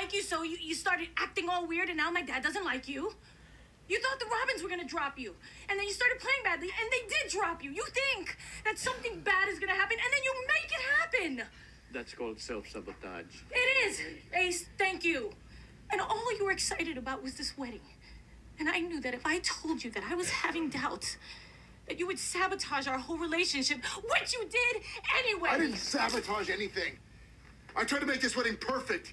like you, so you started acting all weird, and now my dad doesn't like you. You thought the Robins were gonna drop you, and then you started playing badly, and they did drop you. You think that something bad is gonna happen, and then you make it happen. That's called self-sabotage. It is, Ace, thank you. And all you were excited about was this wedding. And I knew that if I told you that I was having doubts, that you would sabotage our whole relationship, which you did anyway. I didn't sabotage anything. I tried to make this wedding perfect.